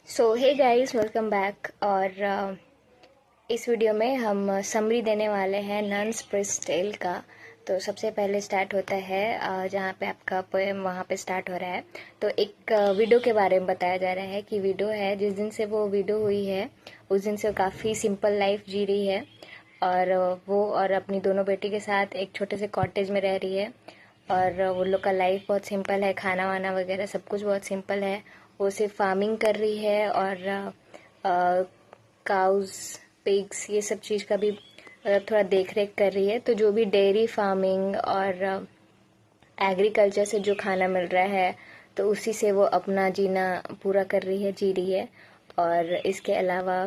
सो hey guys, welcome back. और इस video में हम समरी देने वाले हैं नन्स प्रिंस टेल का। तो सबसे पहले स्टार्ट होता है जहाँ पे आपका पोएम वहाँ पे स्टार्ट हो रहा है। तो एक विडो के बारे में बताया जा रहा है कि विडो है, जिस दिन से वो विडो हुई है उस दिन से वो काफ़ी सिंपल लाइफ जी रही है। और वो और अपनी दोनों बेटी के साथ एक छोटे से कॉटेज में रह रही है। और वो लोग का लाइफ बहुत सिंपल है, खाना वाना वगैरह सब कुछ बहुत सिंपल है। वो सिर्फ फार्मिंग कर रही है और काउज, पिग्स, ये सब चीज़ का भी मतलब थोड़ा देख रेख कर रही है। तो जो भी डेयरी फार्मिंग और एग्रीकल्चर से जो खाना मिल रहा है तो उसी से वो अपना जीना पूरा कर रही है, जी रही है। और इसके अलावा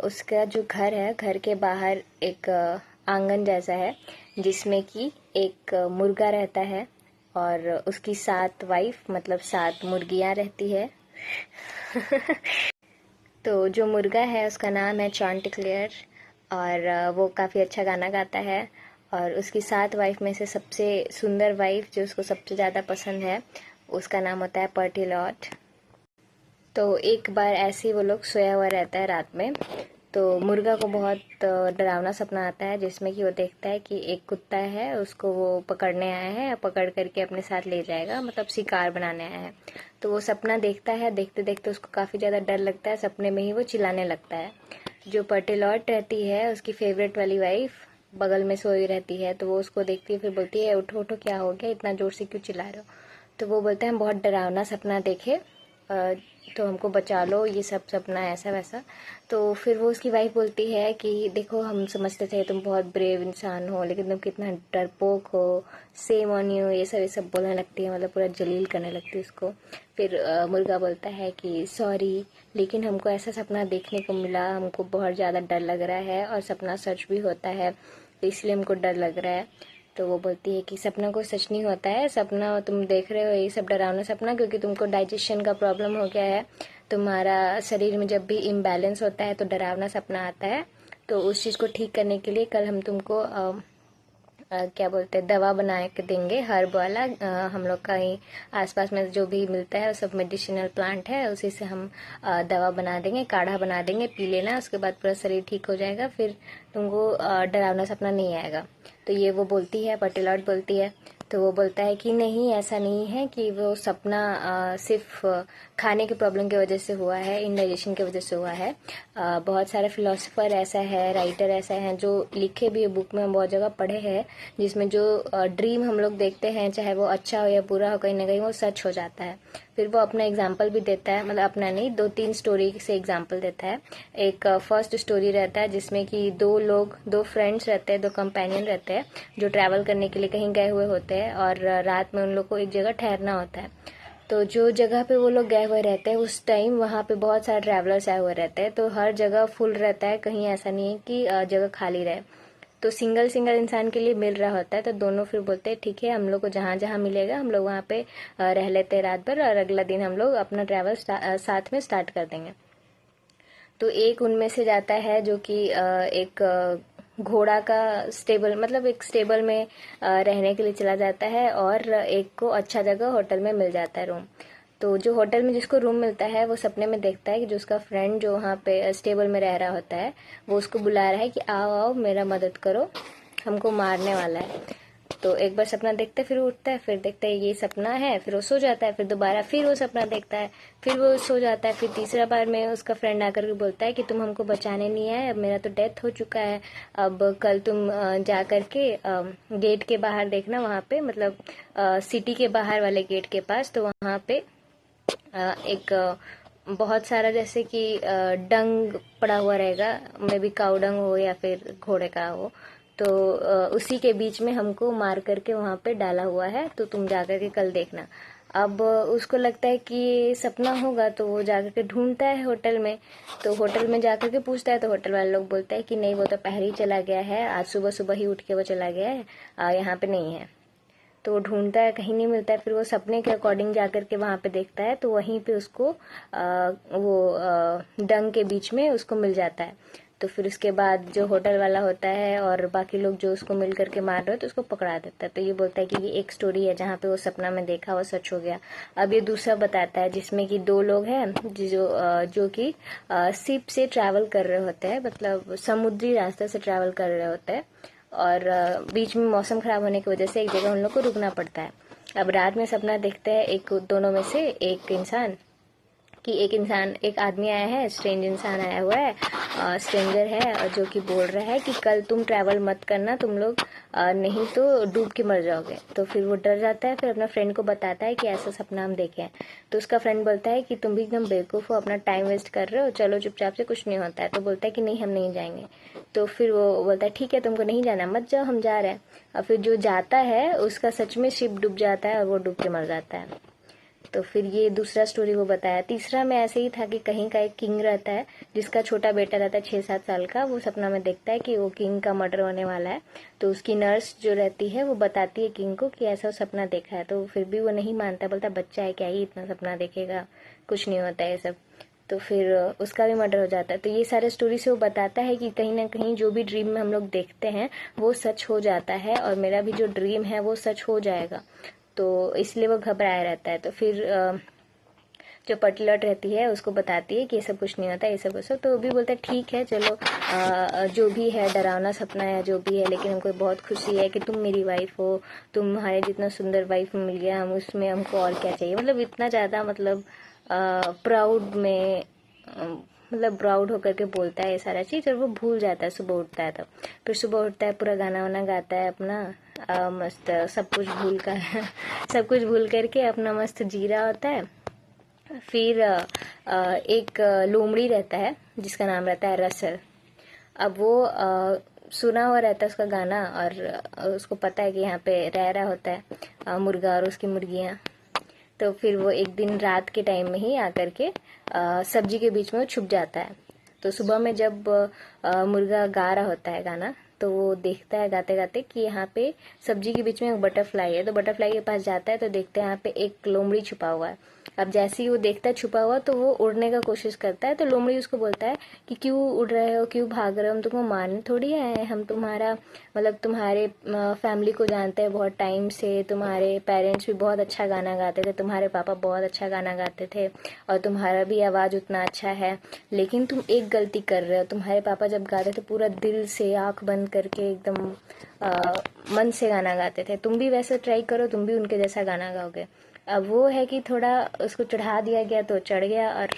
उसका जो घर है, घर के बाहर एक आंगन जैसा है जिसमें कि एक मुर्गा रहता है और उसकी 7 वाइफ मतलब 7 मुर्गियाँ रहती है। तो जो मुर्गा है उसका नाम है चॉन्टिक्लेयर और वो काफ़ी अच्छा गाना गाता है। और उसकी 7 वाइफ में से सबसे सुंदर वाइफ जो उसको सबसे ज़्यादा पसंद है उसका नाम होता है पर्टिलॉट। तो एक बार ऐसे ही वो लोग सोया हुआ रहता है रात में। तो मुर्गा को बहुत डरावना सपना आता है जिसमें कि वो देखता है कि एक कुत्ता है, उसको वो पकड़ने आया है, पकड़ करके अपने साथ ले जाएगा, मतलब शिकार बनाने आया है। तो वो सपना देखता है, देखते देखते उसको काफ़ी ज़्यादा डर लगता है, सपने में ही वो चिल्लाने लगता है। जो पर्टिलॉट रहती है उसकी फेवरेट वाली वाइफ बगल में सोई रहती है। तो वो उसको देखती है, फिर बोलती है उठो उठो, क्या हो गया, इतना ज़ोर से क्यों चिल्ला रहे हो। तो वो बोलते हैं हम बहुत डरावना सपना देखे, तो हमको बचा लो, ये सब सपना ऐसा वैसा। तो फिर वो उसकी वाइफ बोलती है कि देखो हम समझते थे तुम बहुत ब्रेव इंसान हो, लेकिन तुम कितना डरपोक हो, सेम ऑन यू, ये सब बोलने लगती है, मतलब पूरा जलील करने लगती है उसको। फिर मुर्गा बोलता है कि सॉरी, लेकिन हमको ऐसा सपना देखने को मिला, हमको बहुत ज़्यादा डर लग रहा है और सपना सच भी होता है, तो इसलिए हमको डर लग रहा है। तो वो बोलती है कि सपना कोई सच नहीं होता है, सपना तुम देख रहे हो ये सब डरावना सपना क्योंकि तुमको डाइजेशन का प्रॉब्लम हो गया है। तुम्हारा शरीर में जब भी इम्बैलेंस होता है तो डरावना सपना आता है। तो उस चीज़ को ठीक करने के लिए कल हम तुमको क्या बोलते हैं, दवा बना के देंगे, हर्ब वाला। हम लोग का ही आसपास में जो भी मिलता है वो सब मेडिसिनल प्लांट है, उसी से हम दवा बना देंगे, काढ़ा बना देंगे, पी लेना, उसके बाद पूरा शरीर ठीक हो जाएगा, फिर तुमको डरावना सपना नहीं आएगा। तो ये वो बोलती है, पर्टिलॉट बोलती है। तो वो बोलता है कि नहीं, ऐसा नहीं है कि वो सपना सिर्फ खाने की प्रॉब्लम की वजह से हुआ है, इंडाइजेशन की वजह से हुआ है। बहुत सारे फिलोसोफर ऐसा है, राइटर ऐसा है जो लिखे भी बुक में हम बहुत जगह पढ़े हैं, जिसमें जो ड्रीम हम लोग देखते हैं चाहे वो अच्छा हो या बुरा हो, कहीं ना कहीं वो सच हो जाता है। फिर वो अपना एग्जाम्पल भी देता है, मतलब अपना नहीं, 2-3 स्टोरी से एग्जाम्पल देता है। एक फर्स्ट स्टोरी रहता है जिसमें कि 2 फ्रेंड्स रहते हैं, 2 कंपेनियन रहते हैं जो ट्रैवल करने के लिए कहीं गए हुए होते हैं और रात में उन लोग को एक जगह ठहरना होता है। तो जो जगह पे वो लोग गए हुए रहते हैं उस टाइम वहाँ पे बहुत सारे ट्रैवलर्स आए हुए रहते हैं, तो हर जगह फुल रहता है, कहीं ऐसा नहीं है कि जगह खाली रहे। तो सिंगल सिंगल इंसान के लिए मिल रहा होता है। तो दोनों फिर बोलते हैं ठीक है, हम लोग को जहाँ जहाँ मिलेगा हम लोग वहाँ पे रह लेते हैं रात भर, और अगला दिन हम लोग अपना ट्रैवल साथ में स्टार्ट कर देंगे। तो एक उनमें से जाता है जो कि एक घोड़ा का स्टेबल, मतलब एक स्टेबल में रहने के लिए चला जाता है, और एक को अच्छा जगह होटल में मिल जाता है रूम। तो जो होटल में जिसको रूम मिलता है वो सपने में देखता है कि जो उसका फ्रेंड जो वहाँ पे स्टेबल में रह रहा होता है वो उसको बुला रहा है कि आओ आओ मेरा मदद करो, हमको मारने वाला है। तो एक बार सपना देखता है, फिर उठता है, फिर देखता है ये सपना है, फिर वो सो जाता है, फिर दोबारा फिर वो सपना देखता है, फिर वो सो जाता है। फिर तीसरा बार में उसका फ्रेंड आकर के बोलता है कि तुम हमको बचाने नहीं आए, अब मेरा तो डेथ हो चुका है, अब कल तुम जा करके गेट के बाहर देखना, वहाँ पे मतलब सिटी के बाहर वाले गेट के पास, तो वहाँ पे एक बहुत सारा जैसे कि डंग पड़ा हुआ रहेगा, मे बी काऊ डंग हो या फिर घोड़े का हो। तो उसी के बीच में हमको मार करके वहां पे डाला हुआ है, तो तुम जाकर के कल देखना। अब उसको लगता है कि ये सपना होगा, तो वो जाकर के ढूंढता है होटल में। तो होटल में जाकर के पूछता है तो होटल वाले लोग बोलते हैं कि नहीं, वो तो पहले ही चला गया है, आज सुबह सुबह ही उठ के वो चला गया है, यहाँ पे नहीं है। तो वो ढूंढता है, कहीं नहीं मिलता है, फिर वो सपने के अकॉर्डिंग जाकर के वहां पे देखता है, तो वहीं पे उसको वो डंग के बीच में उसको मिल जाता है। तो फिर उसके बाद जो होटल वाला होता है और बाकी लोग जो उसको मिल करके मार रहे हो तो उसको पकड़ा देता है। तो ये बोलता है कि ये एक स्टोरी है जहाँ पे वो सपना में देखा वो सच हो गया। अब ये दूसरा बताता है जिसमें कि दो लोग हैं जो कि शिप से ट्रैवल कर रहे होते हैं, मतलब समुद्री रास्ते से ट्रैवल कर रहे होते हैं, और बीच में मौसम खराब होने की वजह से एक जगह उन लोग को रुकना पड़ता है। अब रात में सपना देखते हैं एक दोनों में से एक आदमी आया है, स्ट्रेंज इंसान आया हुआ है, स्ट्रेंजर है, और जो कि बोल रहा है कि कल तुम ट्रैवल मत करना, तुम लोग नहीं तो डूब के मर जाओगे। तो फिर वो डर जाता है, फिर अपना फ्रेंड को बताता है कि ऐसा सपना हम देखे हैं। तो उसका फ्रेंड बोलता है कि तुम भी एकदम बेवकूफ़ हो, अपना टाइम वेस्ट कर रहे हो, चलो चुपचाप से, कुछ नहीं होता है। तो बोलता है कि नहीं हम नहीं जाएंगे। तो फिर वो बोलता है ठीक है तुमको नहीं जाना, मत जाओ, हम जा रहे हैं। और फिर जो जाता है उसका सच में शिप डूब जाता है और वो डूब के मर जाता है। तो फिर ये दूसरा स्टोरी वो बताया। तीसरा में ऐसे ही था कि कहीं का एक किंग रहता है जिसका छोटा बेटा रहता है 6-7 साल का। वो सपना में देखता है कि वो किंग का मर्डर होने वाला है। तो उसकी नर्स जो रहती है वो बताती है किंग को कि ऐसा सपना देखा है। तो फिर भी वो नहीं मानता, बोलता बच्चा है क्या ही इतना सपना देखेगा, कुछ नहीं होता है ये सब। तो फिर उसका भी मर्डर हो जाता है। तो ये सारे स्टोरी से वो बताता है कि कहीं ना कहीं जो भी ड्रीम में हम लोग देखते हैं वो सच हो जाता है, और मेरा भी जो ड्रीम है वो सच हो जाएगा। तो इसलिए वो घबराया रहता है। तो फिर जो पटलट रहती है उसको बताती है कि ये सब कुछ नहीं होता, ये सब कुछ। तो वो भी बोलता है ठीक है चलो, जो भी है डरावना सपना है जो भी है, लेकिन हमको बहुत खुशी है कि तुम मेरी वाइफ हो, तुम्हारे जितना सुंदर वाइफ मिल गया, हम उसमें हमको और क्या चाहिए। मतलब इतना ज़्यादा, मतलब प्राउड में, मतलब प्राउड होकर के बोलता है ये सारा चीज़। और वो भूल जाता है, सुबह उठता है तब। फिर सुबह उठता है, पूरा गाना वाना गाता है अपना, मस्त सब कुछ भूल कर सब कुछ भूल करके अपना मस्त जी रहा होता है। फिर एक लोमड़ी रहता है जिसका नाम रहता है रसल। अब वो सुना हुआ रहता है उसका गाना, और उसको पता है कि यहाँ पे रह रहा होता है मुर्गा और उसकी मुर्गियाँ। तो फिर वो एक दिन रात के टाइम में ही आकर के सब्जी के बीच में वो छुप जाता है। तो सुबह में जब मुर्गा गा रहा होता है गाना, तो वो देखता है गाते गाते कि यहाँ पे सब्जी के बीच में एक बटरफ्लाई है। तो बटरफ्लाई के पास जाता है तो देखते हैं यहाँ पे एक लोमड़ी छुपा हुआ है। अब जैसे ही वो देखता है छुपा हुआ, तो वो उड़ने का कोशिश करता है। तो लोमड़ी उसको बोलता है कि क्यों उड़ रहे हो, क्यों भाग रहे हो, हम तुमको मारने थोड़ी आए हैं, हम तुम्हारा मतलब तुम्हारे फैमिली को जानते हैं बहुत टाइम से, तुम्हारे पेरेंट्स भी बहुत अच्छा गाना गाते थे, तुम्हारे पापा बहुत अच्छा गाना गाते थे, और तुम्हारा भी आवाज़ उतना अच्छा है। लेकिन तुम एक गलती कर रहे हो, तुम्हारे पापा जब गाते थे पूरा दिल से आंख बंद करके एकदम मन से गाना गाते थे, तुम भी वैसे ट्राई करो, तुम भी उनके जैसा गाना गाओगे। अब वो है कि थोड़ा उसको चढ़ा दिया गया तो चढ़ गया, और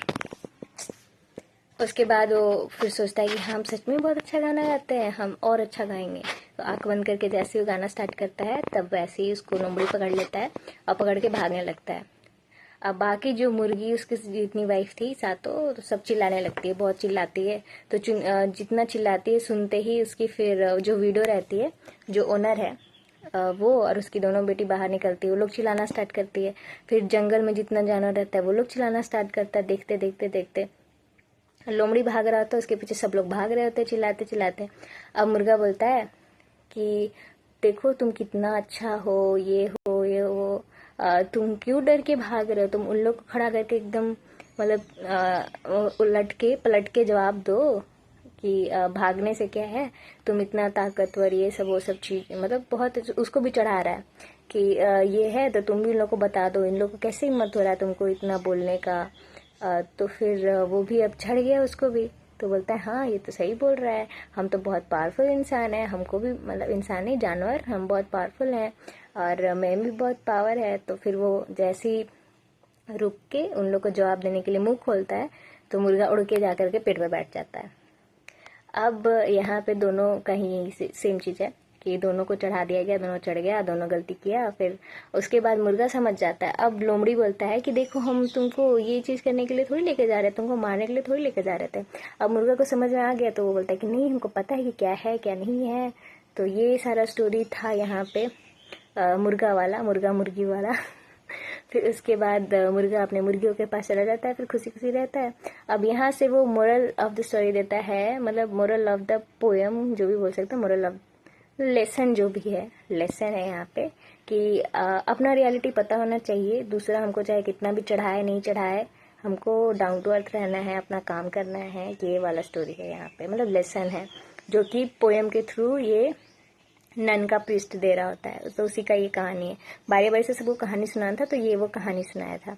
उसके बाद वो फिर सोचता है कि हम सच में बहुत अच्छा गाना गाते हैं, हम और अच्छा गाएंगे। तो आंख बंद करके जैसे वो गाना स्टार्ट करता है, तब वैसे ही उसको लोमड़ी पकड़ लेता है और पकड़ के भागने लगता है। अब बाकी जो मुर्गी उसकी जितनी वाइफ थी सातों, तो सब चिल्लाने लगती है, बहुत चिल्लाती है। तो जितना चिल्लाती है सुनते ही उसकी फिर जो विडो रहती है, जो ओनर है, वो और उसकी दोनों बेटी बाहर निकलती है, वो लोग चिल्लाना स्टार्ट करती है। फिर जंगल में जितना जानवर रहता है वो लोग चिल्लाना स्टार्ट करता है। देखते देखते देखते लोमड़ी भाग रहा होता है, उसके पीछे सब लोग भाग रहे होते चिल्लाते चिल्लाते। अब मुर्गा बोलता है कि देखो तुम कितना अच्छा हो, ये हो, तुम क्यों डर के भाग रहे हो, तुम उन लोग को खड़ा करके एकदम मतलब उलट के पलट के जवाब दो कि भागने से क्या है, तुम इतना ताकतवर, ये सब वो सब चीज, मतलब बहुत उसको भी चढ़ा रहा है कि ये है तो तुम भी इन लोग को बता दो, इन लोग को कैसे हिम्मत हो रहा है तुमको इतना बोलने का। तो फिर वो भी अब चढ़ गया उसको भी। तो बोलता है हाँ ये तो सही बोल रहा है, हम तो बहुत पावरफुल इंसान है, हमको भी मतलब इंसान नहीं जानवर, हम बहुत पावरफुल हैं और मैं भी बहुत पावर है। तो फिर वो जैसे ही रुक के उन लोग को जवाब देने के लिए मुंह खोलता है, तो मुर्गा उड़ के जाकर के पेड़ पे बैठ जाता है। अब यहाँ पे दोनों का ही सेम चीज है कि दोनों को चढ़ा दिया गया, दोनों चढ़ गया, दोनों गलती किया। फिर उसके बाद मुर्गा समझ जाता है। अब लोमड़ी बोलता है कि देखो हम तुमको ये चीज करने के लिए थोड़ी लेके जा रहे थे, तुमको मारने के लिए थोड़ी लेके जा रहे थे। अब मुर्गा को समझ में आ गया, तो वो बोलता है कि नहीं हमको पता है कि क्या है क्या नहीं है। तो ये सारा स्टोरी था यहाँ पे मुर्गा वाला, मुर्गा मुर्गी वाला। फिर उसके बाद मुर्गा अपने मुर्गियों के पास चला जाता है, फिर खुशी खुशी रहता है। अब यहाँ से वो मोरल ऑफ द स्टोरी देता है, मतलब मोरल ऑफ द पोयम जो भी बोल सकते हैं, मोरल ऑफ लेसन जो भी है, लेसन है यहाँ पे कि अपना रियलिटी पता होना चाहिए। दूसरा हमको चाहे कितना भी चढ़ाए नहीं चढ़ाए, हमको डाउन टू अर्थ रहना है, अपना काम करना है, ये वाला स्टोरी है यहाँ पे, मतलब लेसन है जो कि पोएम के थ्रू ये नन का प्रीस्ट दे रहा होता है। तो उसी का ये कहानी है। बारी बारी से सबको कहानी सुनाना था, तो ये वो कहानी सुनाया था।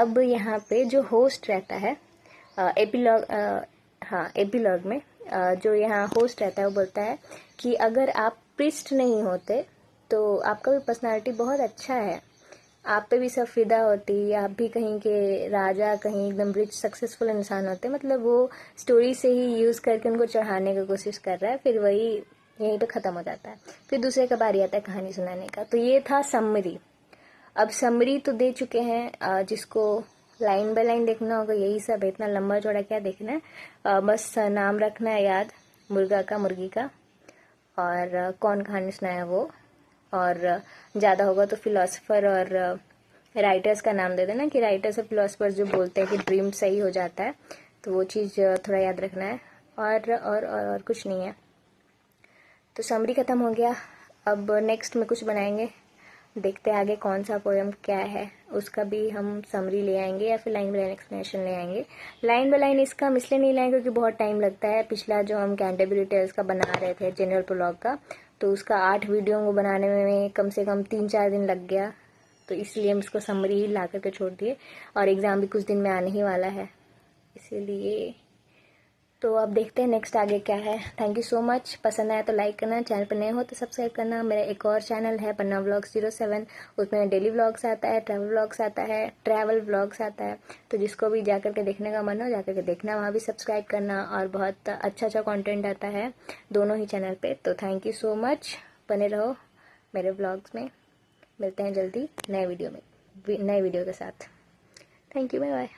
अब यहाँ पे जो होस्ट रहता है एपिलॉग, हाँ एपिलॉग में जो यहाँ होस्ट रहता है वो बोलता है कि अगर आप प्रीस्ट नहीं होते तो आपका भी पर्सनालिटी बहुत अच्छा है, आप पे भी सब फिदा होती, आप भी कहीं के राजा, कहीं एकदम रिच सक्सेसफुल इंसान होते। मतलब वो स्टोरी से ही यूज़ करके उनको चढ़ाने की कोशिश कर रहा है, फिर वही यहीं पे ख़त्म हो जाता है। फिर दूसरे का बारी आता है कहानी सुनाने का। तो ये था समरी। अब समरी तो दे चुके हैं, जिसको लाइन बाय लाइन देखना होगा, यही सब है, इतना लंबा चौड़ा क्या देखना है। बस नाम रखना है याद, मुर्गा का, मुर्गी का, और कौन कहानी सुनाया वो, और ज़्यादा होगा तो फिलोसफर और राइटर्स का नाम दे देना कि राइटर्स और फिलोसफर्स जो बोलते हैं कि ड्रीम सही हो जाता है, तो वो चीज़ थोड़ा याद रखना है। और कुछ नहीं है। तो समरी ख़त्म हो गया। अब नेक्स्ट में कुछ बनाएंगे, देखते हैं आगे कौन सा पोएम क्या है, उसका भी हम समरी ले आएंगे या फिर लाइन बाय लाइन एक्सप्लेनेशन ले आएंगे। लाइन बाय लाइन इसका हम इसलिए नहीं लाएंगे क्योंकि बहुत टाइम लगता है। पिछला जो हम कैंटरबरी टेल्स का बना रहे थे जनरल प्रोलॉग का, तो उसका 8 वीडियो को बनाने में कम से कम 3-4 दिन लग गया, तो इसलिए हम इसको समरी ही ला करके छोड़ दिए। और एग्ज़ाम भी कुछ दिन में आने ही वाला है, इसीलिए। तो अब देखते हैं नेक्स्ट आगे क्या है। Thank you so much. पसंद आया तो लाइक करना, चैनल पर नए हो तो सब्सक्राइब करना। मेरा एक और चैनल है पन्ना व्लॉग्स 07, उसमें डेली व्लॉग्स आता है, ट्रैवल व्लॉग्स आता है। तो जिसको भी जाकर के देखने का मन हो जाकर के देखना, वहाँ भी सब्सक्राइब करना, और बहुत अच्छा अच्छा कंटेंट आता है दोनों ही चैनल पे। तो थैंक यू सो मच, बने रहो मेरे व्लॉग्स में। मिलते हैं जल्दी नए वीडियो के साथ। Thank you, bye bye.